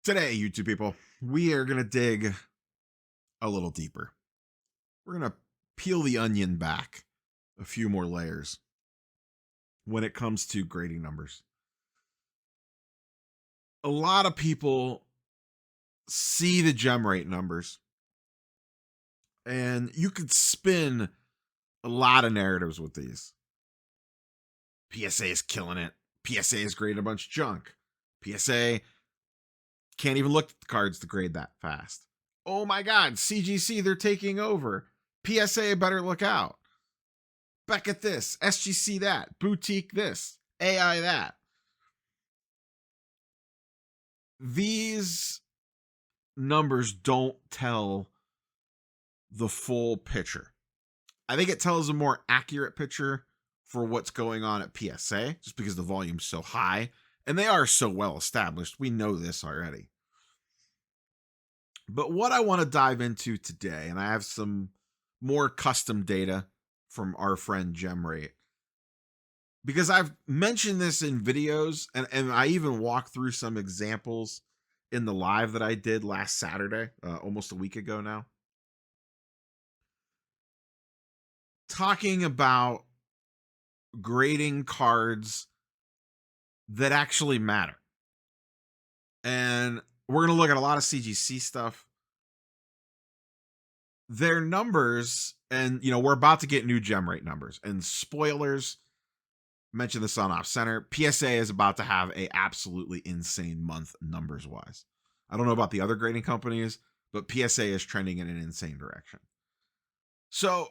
Today, YouTube people, we are going to dig a little deeper. We're going to peel the onion back a few more layers when it comes to grading numbers. A lot of people see the gem rate numbers, and you could spin a lot of narratives with these. PSA is killing it. PSA is grading a bunch of junk. PSA can't even look at the cards to grade that fast. Oh my God, CGC, they're taking over. PSA better look out. Beckett this, SGC that, boutique this, AI that. These numbers don't tell the full picture. I think it tells a more accurate picture for what's going on at PSA, just because the volume's so high, and they are so well established. We know this already. But what I want to dive into today, and I have some more custom data from our friend GemRate, because I've mentioned this in videos, and I even walked through some examples in the live that I did last Saturday, almost a week ago now, talking about grading cards that actually matter. And we're going to look at a lot of CGC stuff. Their numbers, and we're about to get new gem rate numbers, and spoilers, mentioned this on Off Center, PSA is about to have a absolutely insane month numbers wise. I don't know about the other grading companies, but PSA is trending in an insane direction. So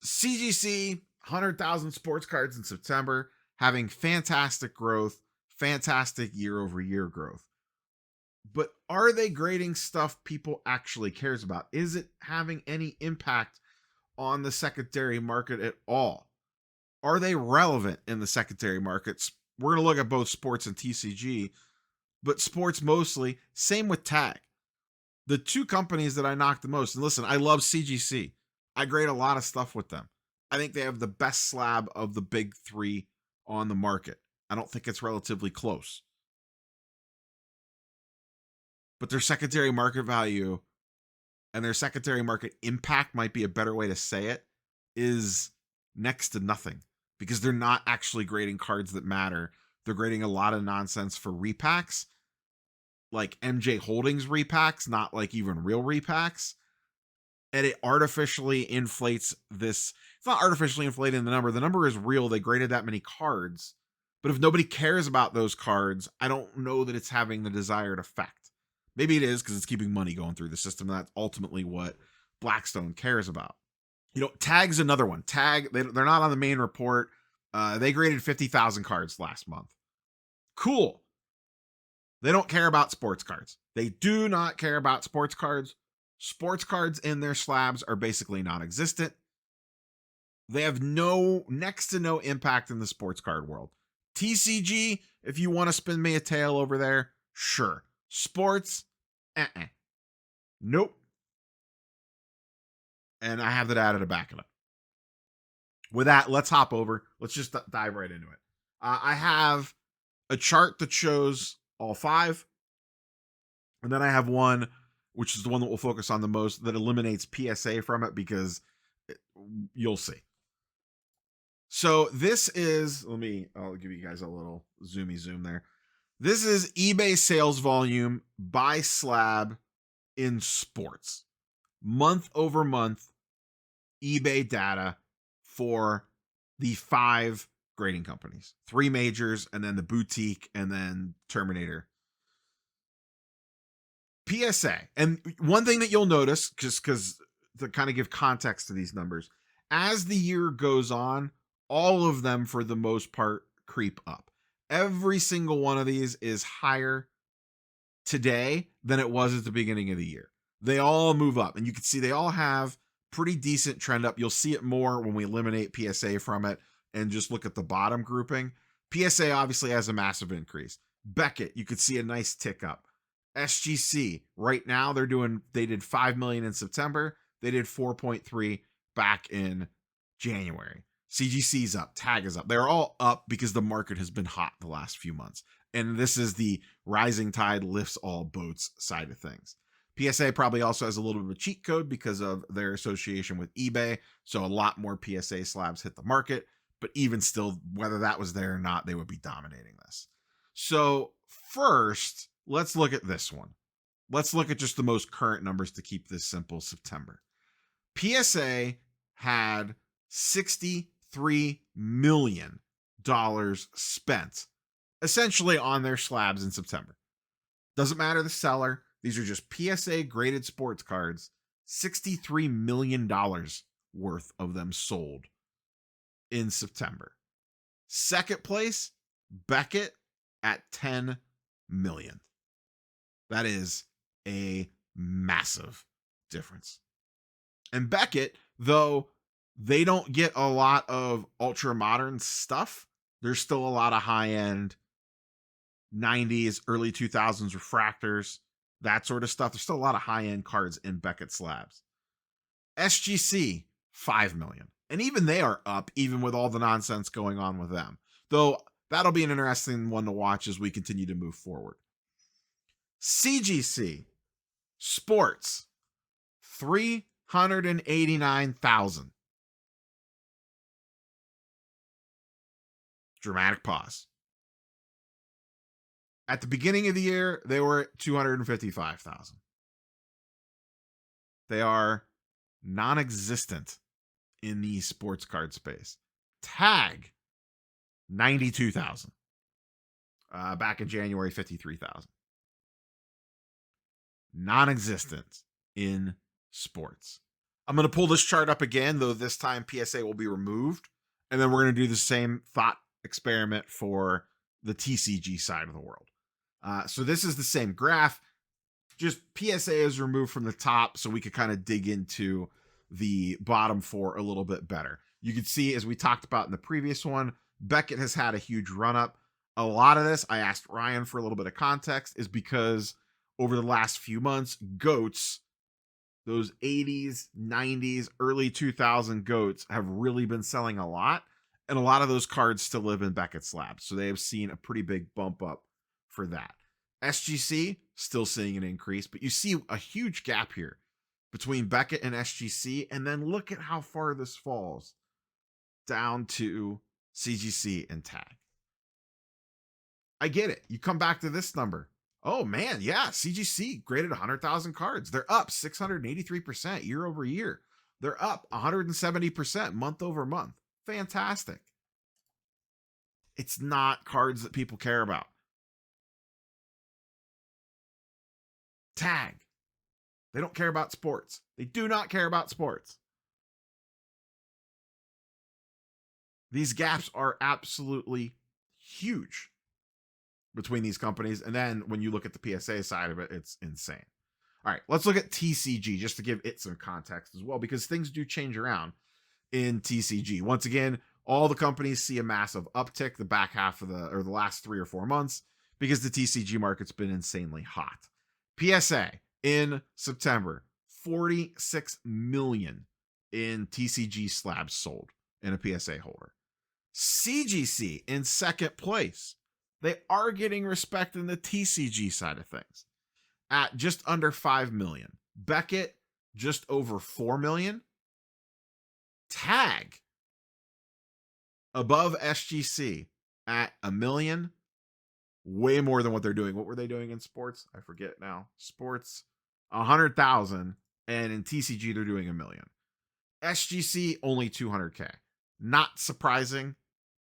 CGC, 100,000 sports cards in September, having fantastic growth, fantastic year-over-year growth. But are they grading stuff people actually cares about? Is it having any impact on the secondary market at all? Are they relevant in the secondary markets? We're going to look at both sports and TCG, but sports mostly. Same with TAG. The two companies that I knocked the most, and listen, I love CGC. I grade a lot of stuff with them. I think they have the best slab of the big three on the market. I don't think it's relatively close. But their secondary market value and their secondary market impact, might be a better way to say it, is next to nothing, because they're not actually grading cards that matter. They're grading a lot of nonsense for repacks, like MJ Holdings repacks, not like even real repacks. And it artificially inflates this. It's not artificially inflating the number. The number is real. They graded that many cards. But if nobody cares about those cards, I don't know that it's having the desired effect. Maybe it is, because it's keeping money going through the system. That's ultimately what Blackstone cares about. TAG's another one. TAG, they're not on the main report. They graded 50,000 cards last month. Cool. They don't care about sports cards. They do not care about sports cards. Sports cards in their slabs are basically non-existent. They have next to no impact in the sports card world. TCG, if you want to spin me a tail over there, sure. Sports, nope. And I have the data to back it up. With that, let's hop over. Let's just dive right into it. I have a chart that shows all five. And then I have one, which is the one that we'll focus on the most, that eliminates PSA from it, because you'll see. So this is, I'll give you guys a little zoomy zoom there. This is eBay sales volume by slab in sports. Month over month eBay data for the 5 grading companies. 3 majors, and then the boutique, and then Terminator. PSA. And one thing that you'll notice, just because to kind of give context to these numbers, as the year goes on, all of them for the most part creep up. Every single one of these is higher today than it was at the beginning of the year. They all move up, and you can see they all have pretty decent trend up. You'll see it more when we eliminate PSA from it and just look at the bottom grouping. PSA obviously has a massive increase. Beckett, you could see a nice tick up. SGC, right now they did 5 million in September. They did 4.3 back in January. CGC's up, TAG is up. They're all up because the market has been hot the last few months. And this is the rising tide lifts all boats side of things. PSA probably also has a little bit of a cheat code because of their association with eBay. So a lot more PSA slabs hit the market. But even still, whether that was there or not, they would be dominating this. So first, let's look at this one. Let's look at just the most current numbers to keep this simple. September. PSA had $63 million spent essentially on their slabs in September. Doesn't matter the seller. These are just PSA graded sports cards. $63 million worth of them sold in September. Second place, Beckett at $10 million. That is a massive difference. And Beckett, though they don't get a lot of ultra modern stuff, there's still a lot of high end 90s, early 2000s refractors, that sort of stuff. There's still a lot of high end cards in Beckett slabs. SGC, $5 million. And even they are up, even with all the nonsense going on with them. Though that'll be an interesting one to watch as we continue to move forward. CGC Sports, $389,000. Dramatic pause. At the beginning of the year, they were at $255,000. They are non-existent in the sports card space. TAG, $92,000. Back in January, $53,000. Non-existent in sports. I'm going to pull this chart up again, though this time PSA will be removed. And then we're going to do the same thought experiment for the TCG side of the world. So this is the same graph. Just PSA is removed from the top so we could kind of dig into the bottom four a little bit better. You can see, as we talked about in the previous one, Beckett has had a huge run up. A lot of this, I asked Ryan for a little bit of context, is because over the last few months, GOATs, those 80s, 90s, early 2000 GOATs have really been selling a lot. And a lot of those cards still live in Beckett slabs. So they have seen a pretty big bump up for that. SGC, still seeing an increase, but you see a huge gap here between Beckett and SGC. And then look at how far this falls down to CGC and TAG. I get it. You come back to this number. Oh man, yeah, CGC graded 100,000 cards. They're up 683% year over year. They're up 170% month over month. Fantastic. It's not cards that people care about. TAG. They don't care about sports. They do not care about sports. These gaps are absolutely huge between these companies. And then when you look at the PSA side of it, it's insane. All right, let's look at TCG just to give it some context as well, because things do change around in TCG. Once again, all the companies see a massive uptick the back half of the last 3 or 4 months because the TCG market's been insanely hot. PSA in September, 46 million in TCG slabs sold in a PSA holder. CGC in second place. They are getting respect in the TCG side of things at just under 5 million. Beckett, just over 4 million. TAG, above SGC at 1 million. Way more than what they're doing. What were they doing in sports? I forget now. Sports, 100,000. And in TCG, they're doing 1 million. SGC, only 200K. Not surprising.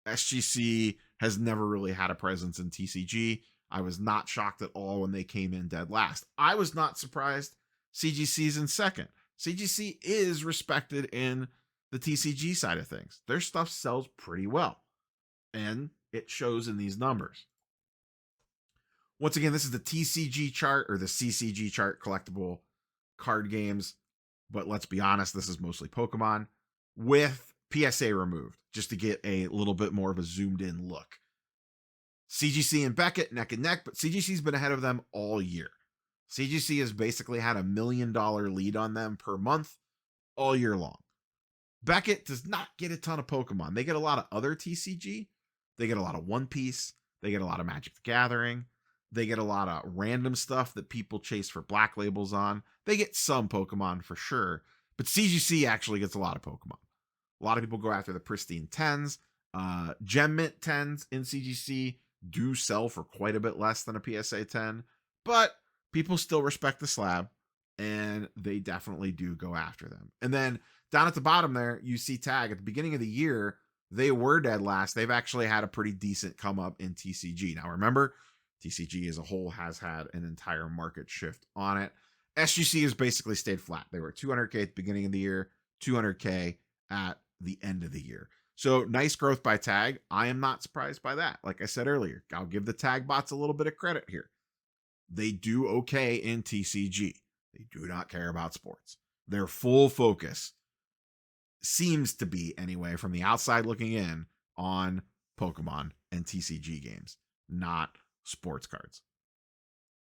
SGC has never really had a presence in TCG. I was not shocked at all when they came in dead last. I was not surprised CGC's in second. CGC is respected in the TCG side of things. Their stuff sells pretty well, and it shows in these numbers. Once again, this is the TCG chart or the CCG chart, collectible card games, but let's be honest, this is mostly Pokemon with PSA removed, just to get a little bit more of a zoomed in look. CGC and Beckett neck and neck, but CGC's been ahead of them all year. CGC has basically had $1 million lead on them per month all year long. Beckett does not get a ton of Pokemon. They get a lot of other TCG. They get a lot of One Piece. They get a lot of Magic the Gathering. They get a lot of random stuff that people chase for black labels on. They get some Pokemon for sure, but CGC actually gets a lot of Pokemon. A lot of people go after the pristine 10s. Gem Mint 10s in CGC do sell for quite a bit less than a PSA 10, but people still respect the slab, and they definitely do go after them. And then down at the bottom there, you see TAG. At the beginning of the year, they were dead last. They've actually had a pretty decent come up in TCG. Now remember, TCG as a whole has had an entire market shift on it. SGC has basically stayed flat. They were 200K at the beginning of the year, 200K at the end of the year. So nice growth by TAG. I am not surprised by that. Like I said earlier, I'll give the TAG bots a little bit of credit here. They do okay in TCG. They do not care about sports. Their full focus seems to be, anyway, from the outside looking in, on Pokemon and TCG games, not sports cards.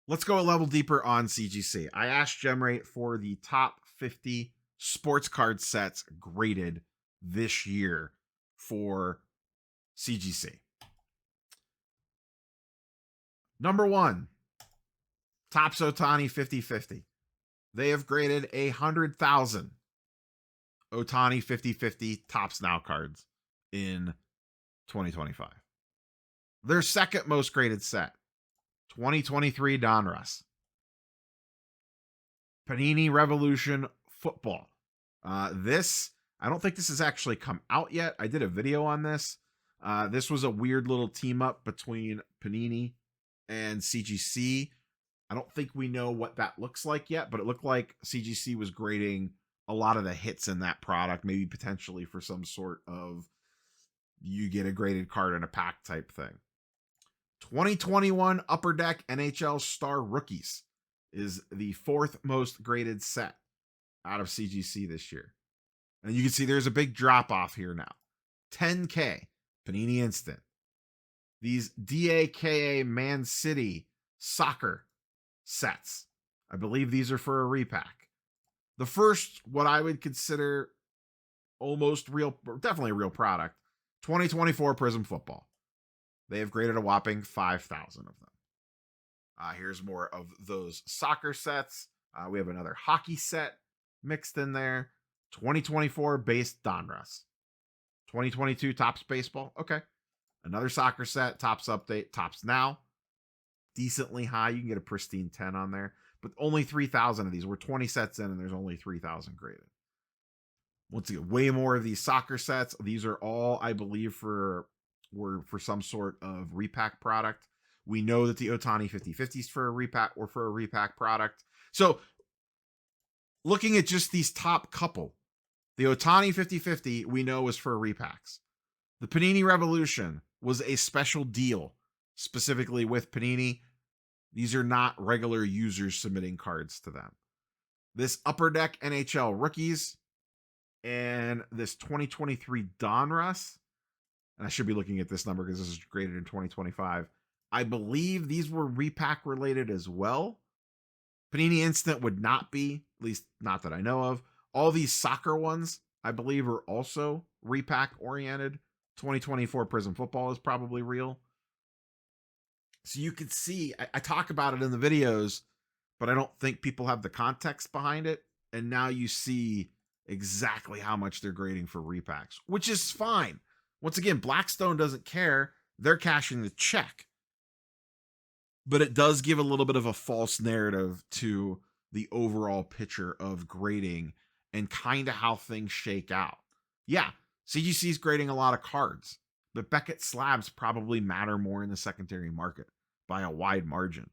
Let's go a level deeper on CGC. I asked GemRate for the top 50 sports card sets graded this year for CGC. Number 1, Topps Ohtani 50/50. They have graded 100,000 Ohtani 50/50 Topps Now cards in 2025. Their second most graded set, 2023 Donruss. Panini Revolution Football. This, I don't think this has actually come out yet. I did a video on this. This was a weird little team up between Panini and CGC. I don't think we know what that looks like yet, but it looked like CGC was grading a lot of the hits in that product, maybe potentially for some sort of you get a graded card in a pack type thing. 2021 Upper Deck NHL Star Rookies is the fourth most graded set out of CGC this year. And you can see there's a big drop off here now. 10K, Panini Instant. These DAKA Man City soccer sets. I believe these are for a repack. The first, what I would consider almost real, definitely a real product, 2024 Prism Football. They have graded a whopping 5,000 of them. Here's more of those soccer sets. We have another hockey set mixed in there. 2024 base Donruss. 2022 Topps Baseball. Okay. Another soccer set, Topps Update, Topps Now. Decently high. You can get a pristine 10 on there. But only 3,000 of these. We're 20 sets in and there's only 3,000 graded. Once again, way more of these soccer sets. These are all, I believe, were for some sort of repack product. We know that the Ohtani 50/50s for a repack or for a repack product. So looking at just these top couple, the Ohtani 50/50 we know is for repacks. The Panini Revolution was a special deal specifically with Panini. These are not regular users submitting cards to them. This Upper Deck NHL Rookies and this 2023 Donruss, and I should be looking at this number because this is graded in 2025. I believe these were repack related as well. Panini Instant would not be, at least not that I know of. All these soccer ones, I believe, are also repack oriented. 2024 Prism Football is probably real. So you could see, I talk about it in the videos, but I don't think people have the context behind it. And now you see exactly how much they're grading for repacks, which is fine. Once again, Blackstone doesn't care. They're cashing the check. But it does give a little bit of a false narrative to the overall picture of grading and kind of how things shake out. Yeah, CGC's grading a lot of cards, but Beckett slabs probably matter more in the secondary market by a wide margin.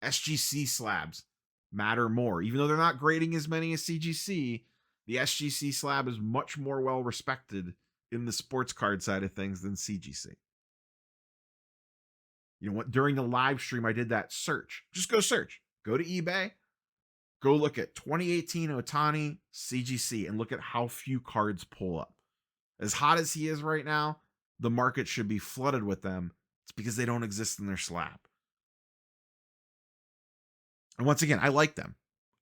SGC slabs matter more. Even though they're not grading as many as CGC, the SGC slab is much more well respected in the sports card side of things than CGC. You know what? During the live stream, I did that search. Just go search. Go to eBay. Go look at 2018 Ohtani CGC and look at how few cards pull up. As hot as he is right now, the market should be flooded with them. It's because they don't exist in their slab. And once again, I like them.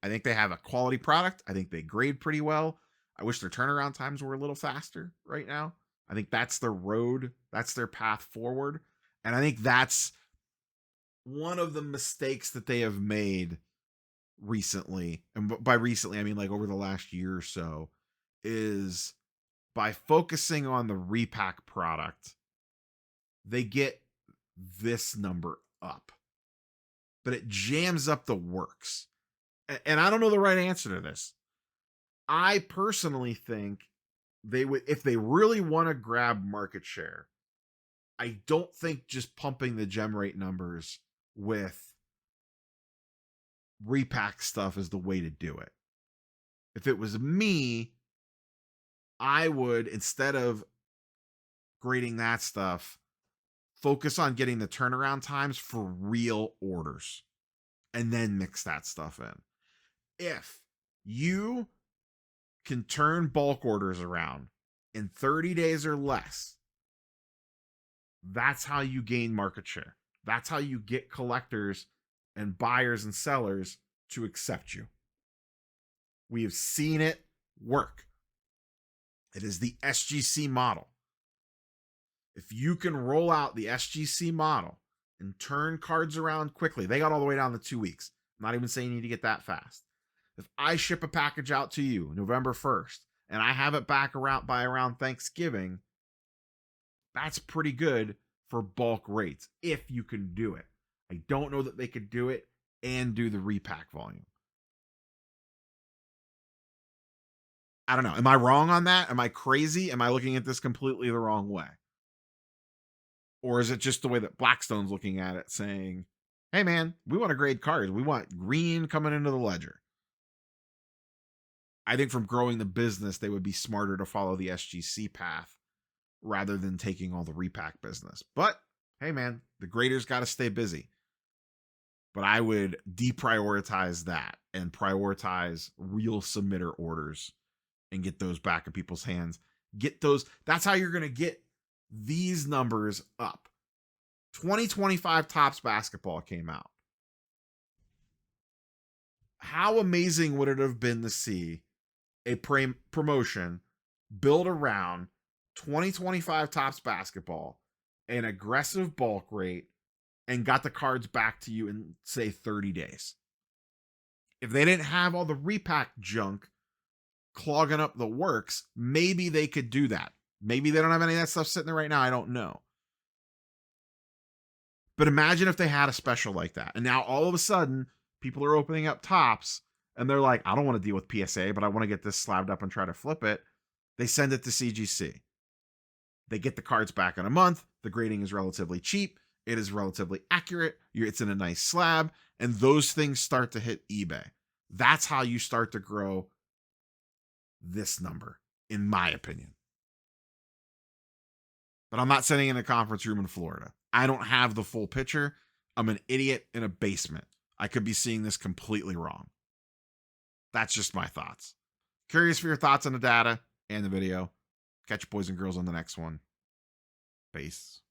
I think they have a quality product. I think they grade pretty well. I wish their turnaround times were a little faster right now. I think that's their road. That's their path forward. And I think that's one of the mistakes that they have made recently. And by recently, I mean like over the last year or so, is by focusing on the repack product, they get this number up, but it jams up the works. And I don't know the right answer to this. I personally think they would, if they really want to grab market share, I don't think just pumping the gem rate numbers with repack stuff is the way to do it. If it was me, I would, instead of grading that stuff, focus on getting the turnaround times for real orders and then mix that stuff in. If you can turn bulk orders around in 30 days or less, that's how you gain market share. That's how you get collectors and buyers and sellers to accept you. We have seen it work. It is the SGC model. If you can roll out the SGC model and turn cards around quickly, they got all the way down to 2 weeks. I'm not even saying you need to get that fast. If I ship a package out to you November 1st and I have it back around by around Thanksgiving, that's pretty good for bulk rates if you can do it. I don't know that they could do it and do the repack volume. I don't know. Am I wrong on that? Am I crazy? Am I looking at this completely the wrong way? Or is it just the way that Blackstone's looking at it, saying, hey man, we want to grade cards. We want green coming into the ledger. I think from growing the business, they would be smarter to follow the SGC path rather than taking all the repack business. But hey man, the graders got to stay busy. But I would deprioritize that and prioritize real submitter orders and get those back in people's hands. Get those. That's how you're going to get these numbers up. 2025 Topps basketball came out. How amazing would it have been to see a promotion built around 2025 Topps basketball, an aggressive bulk rate, and got the cards back to you in, say, 30 days? If they didn't have all the repack junk clogging up the works, maybe they could do that. Maybe they don't have any of that stuff sitting there right now. I don't know. But imagine if they had a special like that. And now all of a sudden, people are opening up Topps and they're like, I don't want to deal with PSA, but I want to get this slabbed up and try to flip it. They send it to CGC. They get the cards back in a month. The grading is relatively cheap. It is relatively accurate. It's in a nice slab. And those things start to hit eBay. That's how you start to grow this number, in my opinion. But I'm not sitting in a conference room in Florida. I don't have the full picture. I'm an idiot in a basement. I could be seeing this completely wrong. That's just my thoughts. Curious for your thoughts on the data and the video. Catch you boys and girls on the next one. Peace.